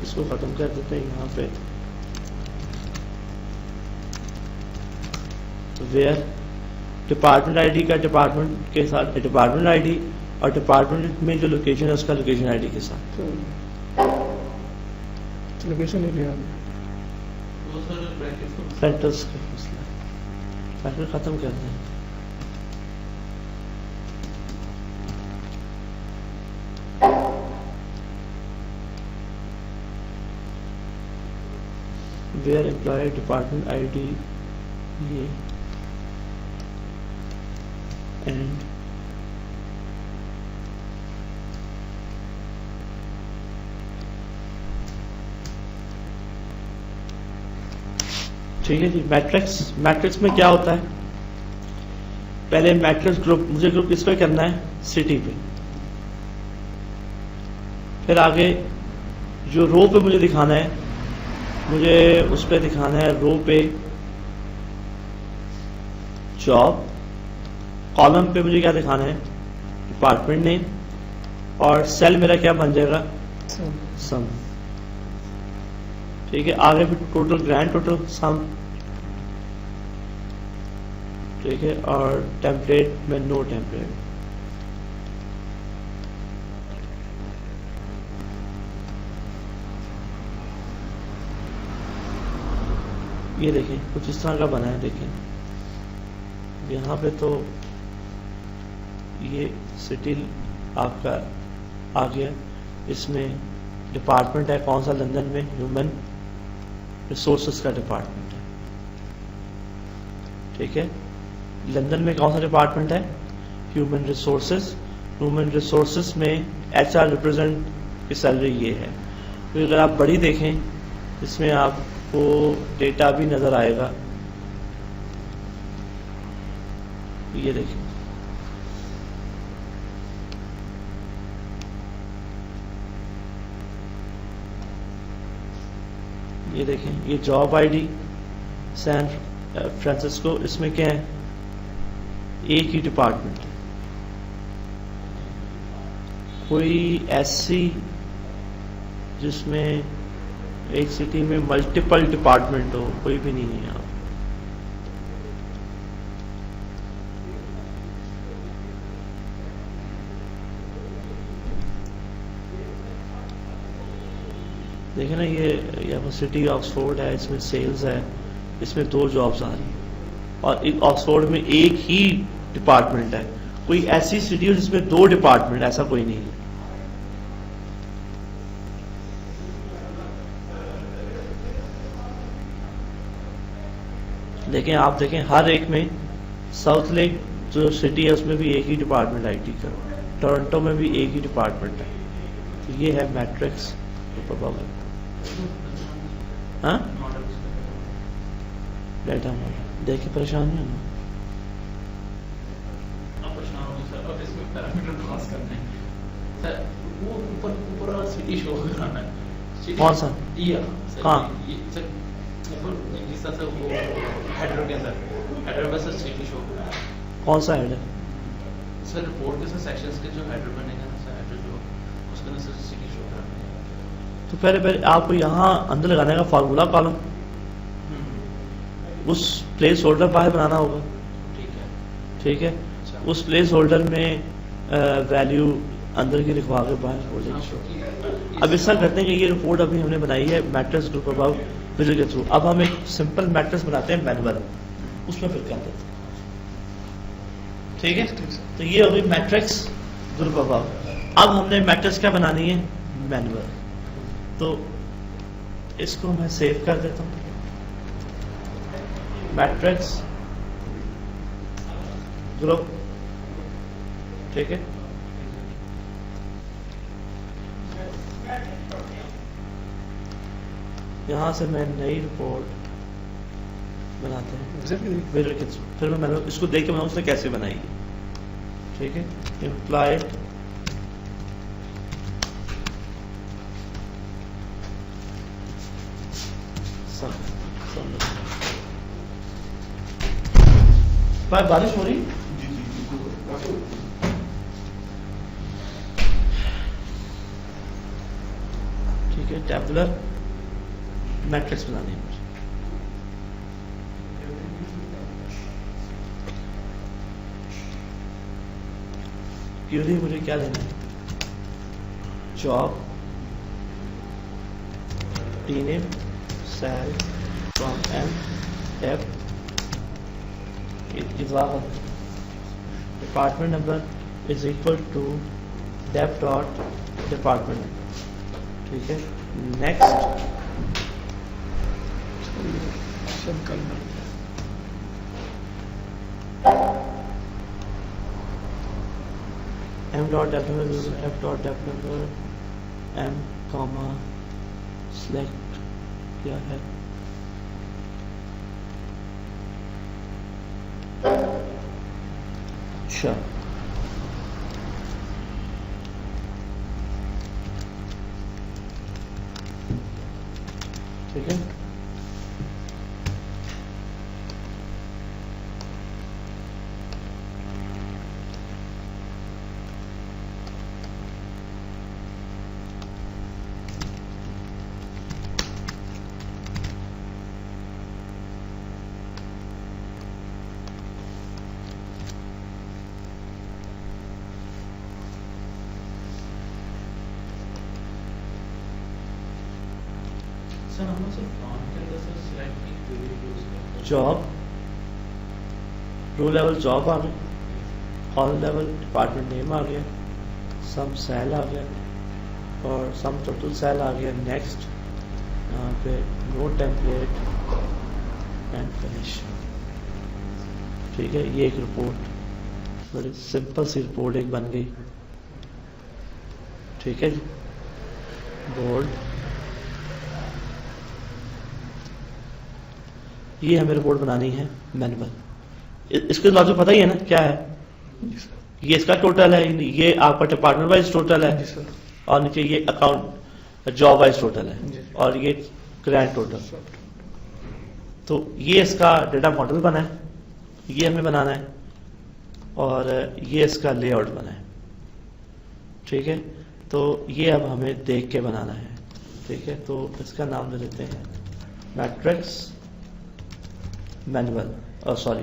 इसको ख़त्म कर देते हैं यहाँ पे। वेयर डिपार्टमेंट आईडी का डिपार्टमेंट के साथ डिपार्टमेंट आईडी और डिपार्टमेंट में जो लोकेशन है उसका लोकेशन आईडी के साथ। लोकेशन नहीं लिया फैक्टर्स का मसला, फैक्टर ख़त्म कर दें। वेयर एम्प्लॉय डिपार्टमेंट आईडी ये एंड ठीक है जी। मैट्रिक्स में क्या होता है, पहले मैट्रिक्स ग्रुप, मुझे ग्रुप किस पे करना है, सिटी पे। फिर आगे जो रो पे मुझे दिखाना है, मुझे उस पे दिखाना है रो पे जॉब, कॉलम पे मुझे क्या दिखाना है, डिपार्टमेंट नेम, और सेल मेरा क्या बन जाएगा, सम। ठीक है, आगे फिर टोटल ग्रैंड टोटल सम। ठीक है, और टेम्पलेट में नो टेम्पलेट। ये देखें कुछ इस तरह का बना है। देखें यहाँ पे तो ये सिटी आपका आ गया, इसमें डिपार्टमेंट है कौन सा, लंदन में ह्यूमन रिसोर्सेज का डिपार्टमेंट है। ठीक है, लंदन में कौन सा डिपार्टमेंट है, ह्यूमन रिसोर्सेज। ह्यूमन रिसोर्सेज में एचआर रिप्रेजेंट की सैलरी ये है। तो अगर आप बड़ी देखें, इसमें आपको डेटा भी नज़र आएगा। ये देखें, ये देखें, ये जॉब आईडी सैन फ्रांसिस्को, इसमें क्या है, एक ही डिपार्टमेंट है। कोई ऐसी जिसमें एक सिटी में मल्टीपल डिपार्टमेंट हो, कोई भी नहीं है यहाँ। देखें ना, ये यहाँ सिटी ऑक्सफोर्ड है, इसमें सेल्स है, इसमें 2 जॉब्स आ रही हैं, और एक ऑक्सफोर्ड में एक ही डिपार्टमेंट है। कोई ऐसी सिटी हो जिसमें 2 डिपार्टमेंट, ऐसा कोई नहीं है। लेकिन आप देखें हर एक में, साउथ लेक जो सिटी है उसमें भी एक ही डिपार्टमेंट आईटी का, टोरंटो में भी एक ही डिपार्टमेंट है। तो ये है मैट्रिक्स। हाँ, डेटा मॉडल देख के परेशान नहीं होना। कौन सा, हाँ, कौन सा हेडर सर, रिपोर्ट के सेक्शंस के जो हेडर बनेगा ना सर, हेडर जो उसका ना सर सिटी शो करना है। तो पहले आपको यहाँ अंदर लगाने का फार्मूला कॉलम, उस प्लेस होल्डर बाहर बनाना होगा। ठीक है, उस प्लेस होल्डर में वैल्यू अंदर की लिखवा के बाहर हो जाएगी। अब ऐसा करते हैं कि ये रिपोर्ट अभी हमने बनाई है मैट्रिक्स ग्रुप अबाउट विजुअल के थ्रू। अब हम एक सिंपल मैट्रिक्स बनाते हैं मैनुअल, उसमें फिर कर देते हैं। ठीक है, तो ये होगी मैट्रिक्स ग्रुप अबाउट। अब हमने मैट्रिक्स क्या बनानी है, मैनुअल। तो इसको मैं सेव कर देता हूँ, मैट्रिक्स ग्रुप। ठीक है, यहाँ से मैं नई रिपोर्ट बनाते हैं फिर मैं इसको देख के मैं उसने कैसे बनाई है। ठीक है, इम्प्लॉयड बारिश हो रही, ठीक ठीक है, टेबुलर मैट्रिक्स बनानी है मुझे। क्यूरी मुझे क्या लेना है, job tname sal from m def इजाफा department number is equal to def dot department number, ठीक है। Next m dot def number m comma select क्या है, अच्छा ठीक है। सर हम लोग सिर्फ फॉर्म के अंदर सर सिलेक्ट की क्वेरी यूज करते हैं। जॉब रो लेवल जॉब आ गई, कॉलम लेवल डिपार्टमेंट नेम आ गया, सम सेल आ गया और सम टोटल सेल आ गया। नेक्स्ट यहाँ पे नो टेम्पलेट एंड फिनिश, ठीक है। ये एक रिपोर्ट, बड़ी सिंपल सी रिपोर्ट एक बन गई, ठीक है जी। बोल्ड, ये हमें रिपोर्ट बनानी है मैनुअल। इसके लॉजिक पता ही है ना क्या है, ये इसका टोटल है, ये आपका डिपार्टमेंट वाइज टोटल है और नीचे ये अकाउंट जॉब वाइज टोटल है और ये ग्रैंड टोटल। तो ये इसका डेटा मॉडल बना है, ये हमें बनाना है और ये इसका लेआउट बना है, ठीक है। तो ये अब हमें देख के बनाना है, ठीक है। तो इसका नाम दे देते हैं मैट्रिक्स मैनुअल, और सॉरी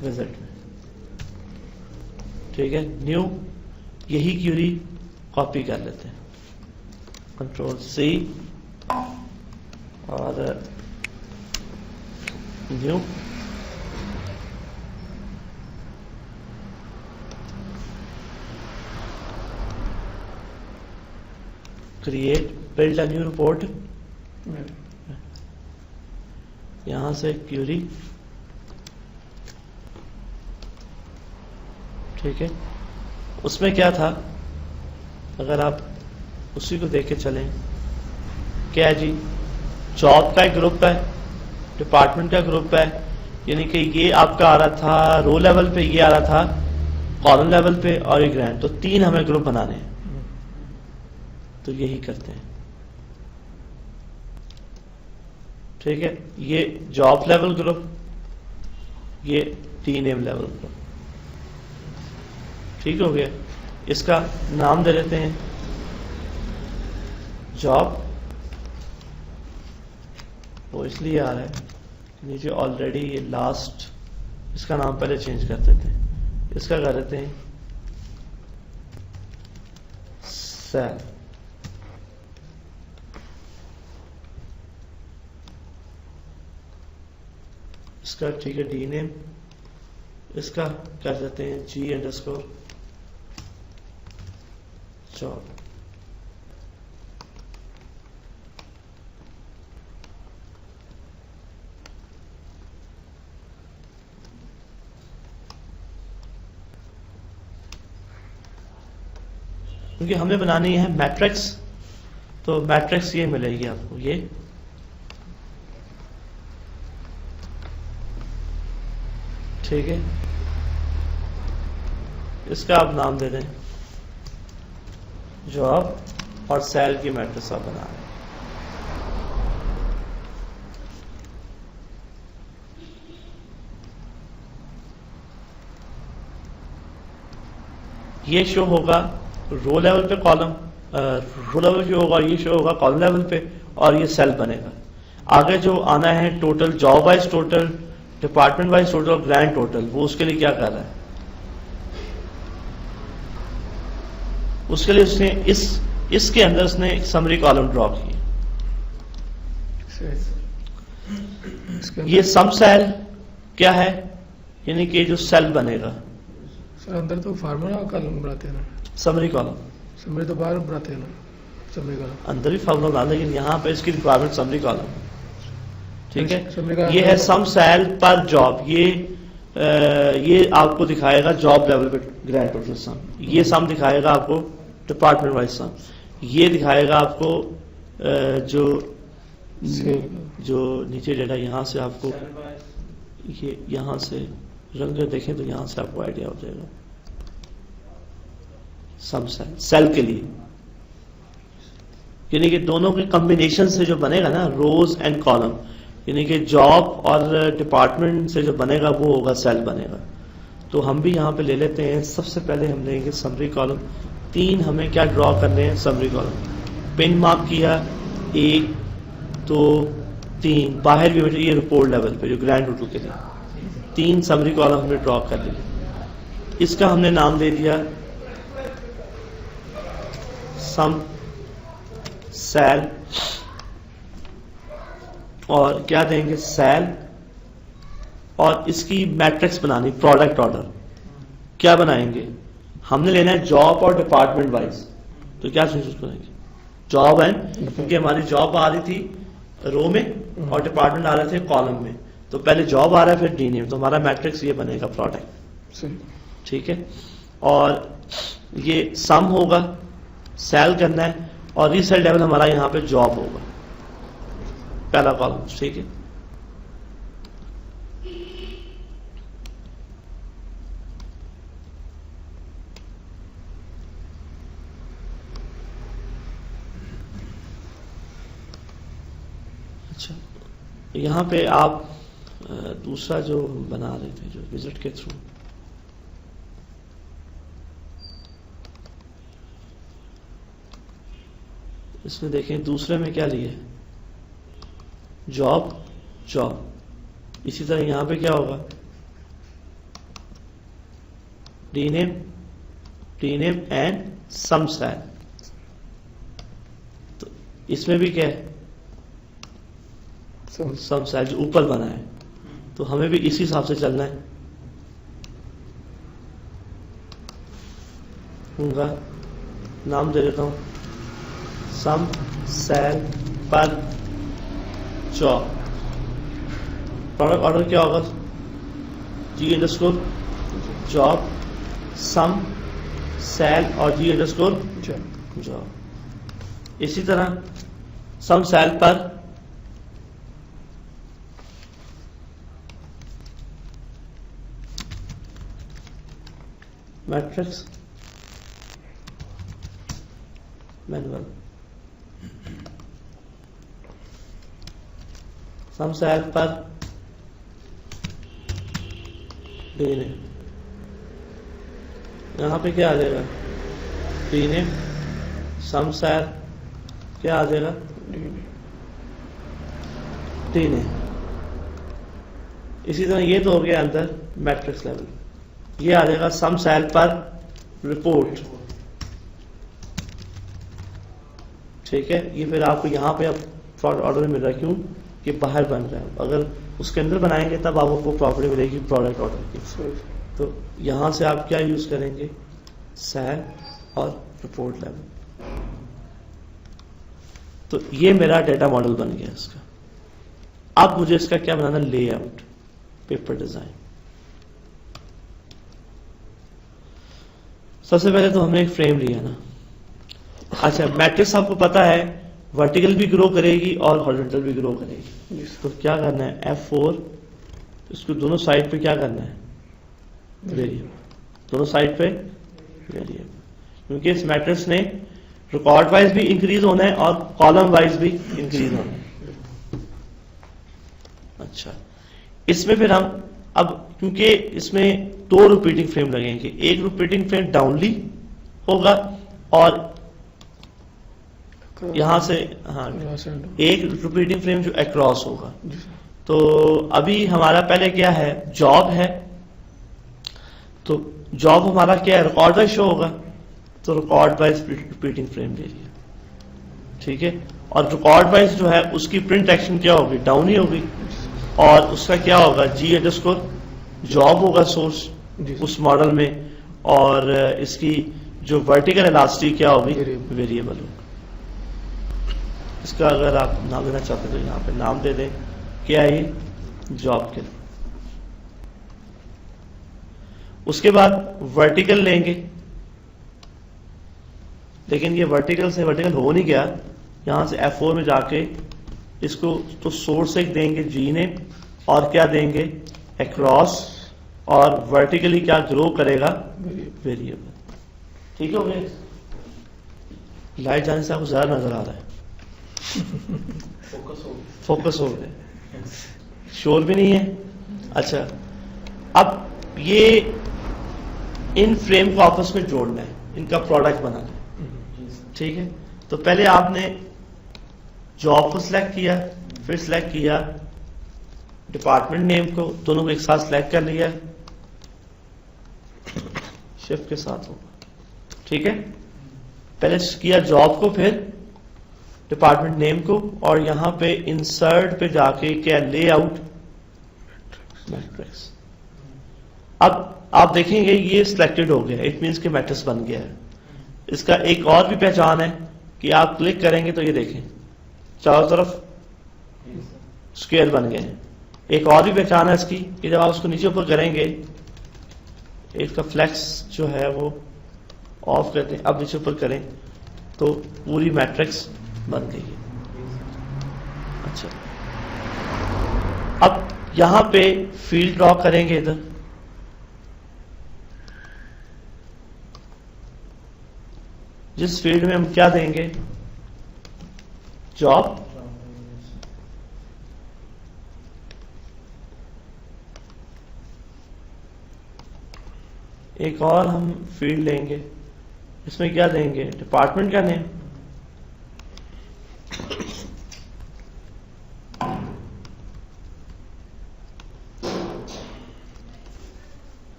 विजिट, ठीक है। न्यू, यही क्यूरी कॉपी कर लेते हैं, कंट्रोल सी और new, create build a new report, यहां से क्यूरी, ठीक है। उसमें क्या था, अगर आप उसी को देख के चलें, क्या है जी, जॉब का एक ग्रुप है, डिपार्टमेंट का ग्रुप है, यानी कि ये आपका आ रहा था रो लेवल पे, ये आ रहा था कॉलम लेवल पे और ये ग्रैंड, तो तीन हमें ग्रुप बनाने हैं। तो यही करते हैं, ठीक है। ये जॉब लेवल ग्रुप, ये टीनेम लेवल ग्रुप, ठीक हो गया। इसका नाम दे देते हैं जॉब, वो इसलिए आ रहा है नीचे ऑलरेडी ये लास्ट, इसका नाम पहले चेंज कर देते हैं, इसका कर देते हैं सेल, इसका ठीक है डी नेम, इसका कर देते हैं G_ जॉब, क्योंकि हमें बनानी है मैट्रिक्स, तो मैट्रिक्स ये मिलेगी आपको, ये ठीक है। इसका आप नाम दे दें जॉब और सेल की मैट्रिक्स आप बना रहे हैं। ये शो होगा रो लेवल पे कॉलम, रो लेवल पे होगा, ये शो होगा कॉलम लेवल पे, और ये सेल बनेगा। आगे जो आना है total, job wise total, department wise total, grand total, वो उसके लिए क्या कर रहा है? उसके लिए उसने इसके अंदर उसने एक समरी कॉलम ड्रॉ की। ये सम सेल क्या है? यानी कि जो सेल बनेगा, सर अंदर तो फार्मूला कॉलम बनाते हैं ना, समरी कॉलम, समरी तो बाहर बनाते हैं ना, समरी कॉलम अंदर भी फार्मूला डाल, लेकिन यहाँ पे इसकी रिक्वायरमेंट समरी कॉलम, ठीक समरी है। का ये है सम सेल पर जॉब, ये आपको दिखाएगा जॉब लेवल पे ग्रैंड टोटल सम, ये सम दिखाएगा आपको डिपार्टमेंट वाइज सम, ये दिखाएगा आपको जो नीचे डेटा, यहाँ से आपको ये यहाँ से रंग देखें तो यहाँ से आपको आइडिया हो जाएगा सम सेल के लिए, यानी कि दोनों के कॉम्बिनेशन से जो बनेगा ना रोज एंड कॉलम, यानी कि जॉब और डिपार्टमेंट से जो बनेगा वो होगा सेल बनेगा। तो हम भी यहाँ पे ले लेते हैं। सबसे पहले हम लेंगे समरी कॉलम। 3 हमें क्या ड्रॉ करने हैं? Summary column. पिन मार्क किया 1 2 3, बाहर भी ये रिपोर्ट लेवल पे जो ग्रैंड टोटल के लिए 3 समरी कॉलम हमने ड्रॉ कर लिए। इसका हमने नाम दे दिया सम सेल, और क्या देंगे? सेल, और इसकी मैट्रिक्स बनानी, प्रोडक्ट ऑर्डर। क्या बनाएंगे? हमने लेना है जॉब और डिपार्टमेंट वाइज, तो क्या चूज करेंगे? जॉब एंड, क्योंकि हमारी जॉब आ रही थी रो में और डिपार्टमेंट आ रहे थे कॉलम में, तो पहले जॉब आ रहा है फिर डी नेम, तो हमारा मैट्रिक्स ये बनेगा प्रोडक्ट, ठीक है। और ये सम होगा, सेल करना है, और रीसेल लेवल हमारा यहाँ पे जॉब होगा, पहला कॉलम, ठीक है। अच्छा, यहाँ पे आप दूसरा जो बना रहे थे जो विजिट के थ्रू, इसमें देखें दूसरे में क्या लिए? Job job. इसी तरह यहां पे क्या होगा? रीनेम एंड सम सेल। तो इसमें भी क्या है? सम सेल जो ऊपर बना है, तो हमें भी इसी हिसाब से चलना है। उनका नाम दे देता हूं सम सेल पर जॉब। प्रोडक्ट ऑर्डर क्या होगा? जी अंडरस्कोर जॉब, सम सेल और जी अंडरस्कोर जॉब। इसी तरह सम सेल पर मैट्रिक्स मैनुअल, सम सेल पर डीनेम। यहां पे क्या आ जाएगा? डीनेम, सम सेल क्या आ जाएगा? डीनेम। इसी तरह ये तो हो गया अंदर मैट्रिक्स लेवल, ये आ जाएगा सम सेल पर रिपोर्ट, ठीक है। ये फिर आपको यहाँ पे अब प्रोडक्ट ऑर्डर मिल रहा है, क्यों कि बाहर बन रहा है। अगर उसके अंदर बनाएंगे तब आपको प्रॉपर्टी मिलेगी प्रोडक्ट ऑर्डर की। तो यहाँ से आप क्या यूज करेंगे? सेल और रिपोर्ट लेवल। तो ये मेरा डेटा मॉडल बन गया इसका। अब मुझे इसका क्या बनाना? Layout, paper design. सबसे पहले तो हमने एक फ्रेम लिया ना। अच्छा, मैट्रिक्स आपको पता है वर्टिकल भी ग्रो करेगी और हॉरिजॉन्टल भी ग्रो करेगी। तो क्या करना है? F4, इसको दोनों साइड पे क्या करना है? वेरिएबल, दोनों साइड पे वेरिएबल, क्योंकि इस मैट्रिक्स ने रिकॉर्ड वाइज भी इंक्रीज होना है और कॉलम वाइज भी इंक्रीज होना है। अच्छा, इसमें फिर हम अब, क्योंकि इसमें 2 रिपीटिंग फ्रेम लगेंगे, एक रिपीटिंग फ्रेम डाउनली होगा और यहाँ से, हाँ, क्रॉस एंड एक रिपीटिंग फ्रेम जो अक्रॉस होगा। जी सर। तो अभी हमारा पहले क्या है, जॉब है, तो जॉब हमारा क्या है, रिकॉर्ड वाइज शो होगा, तो रिकॉर्ड वाइज रिपीटिंग फ्रेम ले लिया, ठीक है। और रिकॉर्ड वाइज जो है उसकी प्रिंट एक्शन क्या होगी, डाउन ही होगी, और उसका क्या होगा, G_ जॉब होगा सोर्स जी सर। उस मॉडल में, और इसकी जो वर्टिकल इलास्टिक क्या होगी, Variable। वेरिएबल होगा। इसका अगर आप नाम देना चाहते तो यहाँ पे नाम दे दें, क्या है ये, जॉब के। उसके बाद वर्टिकल लेंगे, लेकिन ये वर्टिकल से वर्टिकल हो नहीं गया, यहां से F4 में जाके इसको तो सोर्स एक देंगे G ने, और क्या देंगे, अक्रॉस, और वर्टिकली क्या ग्रो करेगा, वेरिएबल। ठीक हो गया। लाइट जाने से आपको ज्यादा नजर आ रहा है, फोकस हो गया, शोर भी नहीं है। अच्छा, अब ये इन फ्रेम को आपस में जोड़ना है, इनका प्रोडक्ट बनाना है, ठीक है। तो पहले आपने जॉब को सिलेक्ट किया, फिर सिलेक्ट किया डिपार्टमेंट नेम को, दोनों को एक साथ सिलेक्ट कर लिया, शिफ्ट के साथ होगा, ठीक है। पहले किया जॉब को, फिर डिपार्टमेंट नेम को, और यहां पे इंसर्ट पे जाके क्या, लेआउट मैट्रिक्स। अब आप देखेंगे ये सिलेक्टेड हो गया, इट मींस कि मैट्रिक्स बन गया है। इसका एक और भी पहचान है कि आप क्लिक करेंगे तो ये देखें चारों तरफ स्क्वायर बन गए हैं। एक और भी पहचान है इसकी कि जब आप उसको नीचे ऊपर करेंगे, इसका फ्लैक्स जो है वो ऑफ करते हैं, अब नीचे ऊपर करें तो पूरी मैट्रिक्स बन गई है। अच्छा, अब यहां पे फील्ड ड्रॉ करेंगे, इधर जिस फील्ड में हम क्या देंगे, जॉब, एक और हम फील्ड लेंगे, इसमें क्या देंगे, डिपार्टमेंट का नेम,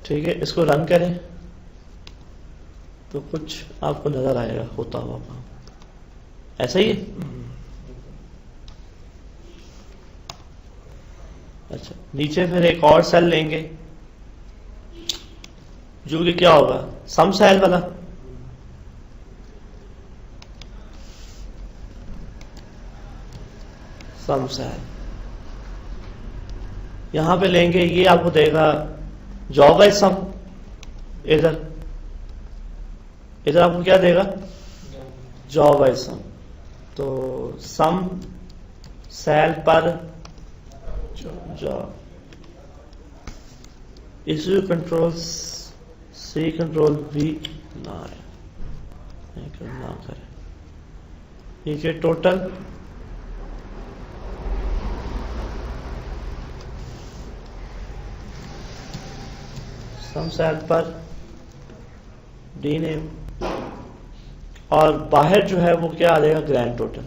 ठीक है। इसको रन करें तो कुछ आपको नजर आएगा होता हुआ काम, ऐसा ही है। अच्छा, नीचे फिर एक और सेल लेंगे जो कि क्या होगा, सम सेल वाला, सम सेल यहां पे लेंगे, ये आपको देगा जॉब वाइज सम, इधर आपको क्या देगा, जॉब वाइज सम। तो सम सेल पर job, issue control C control V ना करें, नीचे टोटल, सम सेल पर D नेम, और बाहर जो है वो क्या आ जाएगा, ग्रैंड टोटल।